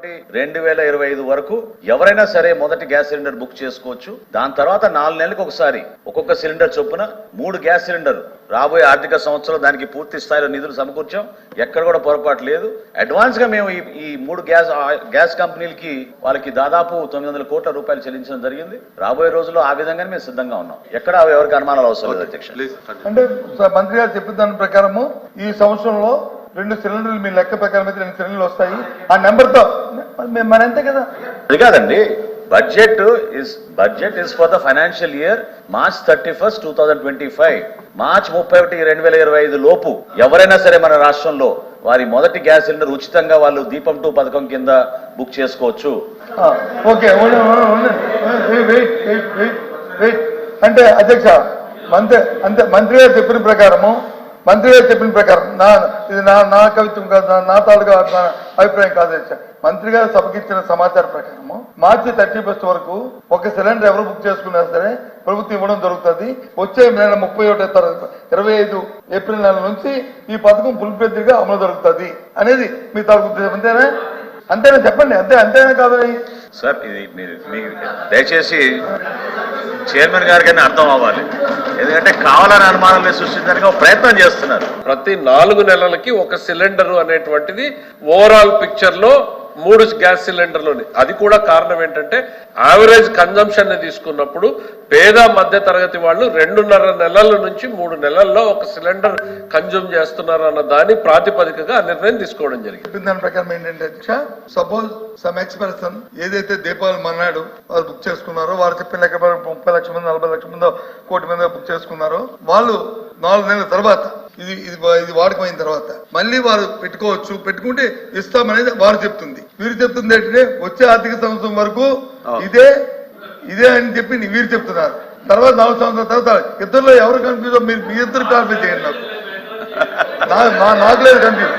2025 వరకు ఎవరైనా సరే మొదటి గ్యాస్ సిలిండర్ బుక్ చేసుకోవచ్చు. దాని తర్వాత 4 నెలలకు ఒకసారి ఒక్కొక్క సిలిండర్ చొప్పున 3 గ్యాస్ సిలిండర్ రాబోయే ఆర్థిక సంవత్సరంలో దానికి పూర్తి స్థాయిలో నిధులు సమకూర్చాం. ఎక్కడ కూడా పొరపాటు లేదు. అడ్వాన్స్ గా మేము ఈ 3 గ్యాస్ కంపెనీలకి వాళ్ళకి దాదాపు 900 కోట్ల రూపాయలు చెల్లించడం జరిగింది. రాబోయే రోజుల్లో ఆ విధంగానే మేము సిద్ధంగా ఉన్నాం. ఎక్కడ ఎవరికి అనుమానాలు అవసరం లేదు అధ్యక్ష. అంటే మంత్రి గారు చెప్పిన దాని ప్రకారము ఈ సంవత్సరంలో 2 సిలిండర్లు మీ లెక్క ప్రకారం అయితే 2 సిలిండర్లు వస్తాయి. ఆ నెంబర్ తో మన అంతే కదా. అది కాదండి, budget is for the financial year March 31, 2025. March 31, 2025 లోపు ఎవరైనా సరే మన రాష్ట్రంలో వారి మొదటి గ్యాస్ సిలిండర్ ఉచితంగా వాళ్ళు దీపం 2 పథకం కింద బుక్ చేసుకోవచ్చు. ఓకే, అంటే అధ్యక్ష మంత్రి గారు చెప్పిన ప్రకారం ఇది నా కవిత్వం కాదు, నా తాలూకా అభిప్రాయం కాదు అధ్యక్ష. మంత్రి గారు సభకి ఇచ్చిన సమాచారం ప్రకారము March 31 వరకు ఒక సిలిండర్ ఎవరు బుక్ చేసుకున్నా సరే ప్రభుత్వం ఇవ్వడం జరుగుతుంది. వచ్చే నెల 25 ఏప్రిల్ నెల నుంచి ఈ పథకం ఫుల్ ఫ్లెడ్జ్డ్ గా అమలు జరుగుతుంది అనేది మీ తాలూకు ఉద్దేశం. అంతేనా చెప్పండి. అంతేనా కాదని సార్, ఇది మీరు దయచేసి చైర్మన్ గారికైనా అర్థం అవ్వాలి. ఎందుకంటే కావాలని అనుమానాలు సృష్టించడానికి ఒక ప్రయత్నం చేస్తున్నారు. ప్రతి 4 నెలలకి ఒక సిలిండర్ అనేటువంటిది ఓవరాల్ పిక్చర్ లో 3 గ్యాస్ సిలిండర్లోని. అది కూడా కారణం ఏంటంటే యావరేజ్ కన్జంప్షన్ ని తీసుకున్నప్పుడు పేద మధ్య తరగతి వాళ్ళు 2.5 నెలల నుంచి 3 నెలల్లో ఒక సిలిండర్ కన్జ్యూమ్ చేస్తున్నారు అన్న దాని ప్రాతిపదికగా నిర్ణయం తీసుకోవడం జరిగింది. దాని ప్రకారం ఏంటంటే సపోజ్ సమ్ ఎక్స్‌పర్సన్ ఏదైతే దీపావళి మన్నాడు వాళ్ళు బుక్ చేసుకున్నారో వారు చెప్పిన లెక్క 30 లక్షల మంది 40 లక్షల మంది కోటి మంది బుక్ చేసుకున్నారో వాళ్ళు 4 నెలల తర్వాత ఇది వాడకమైన తర్వాత మళ్ళీ వారు పెట్టుకుంటే ఇస్తామనేది వారు చెప్తుంది. వీరు చెప్తుంది ఏంటంటే వచ్చే ఆర్థిక సంవత్సరం వరకు ఇదే అని చెప్పి వీరు చెప్తున్నారు. తర్వాత 4 సంవత్సరాల తర్వాత ఇద్దరులో ఎవరు కన్ఫ్యూజ్, మీరు మీ ఇద్దరు క్లారిఫై చేయండి. నాకు లేదు కన్ఫ్యూజ్.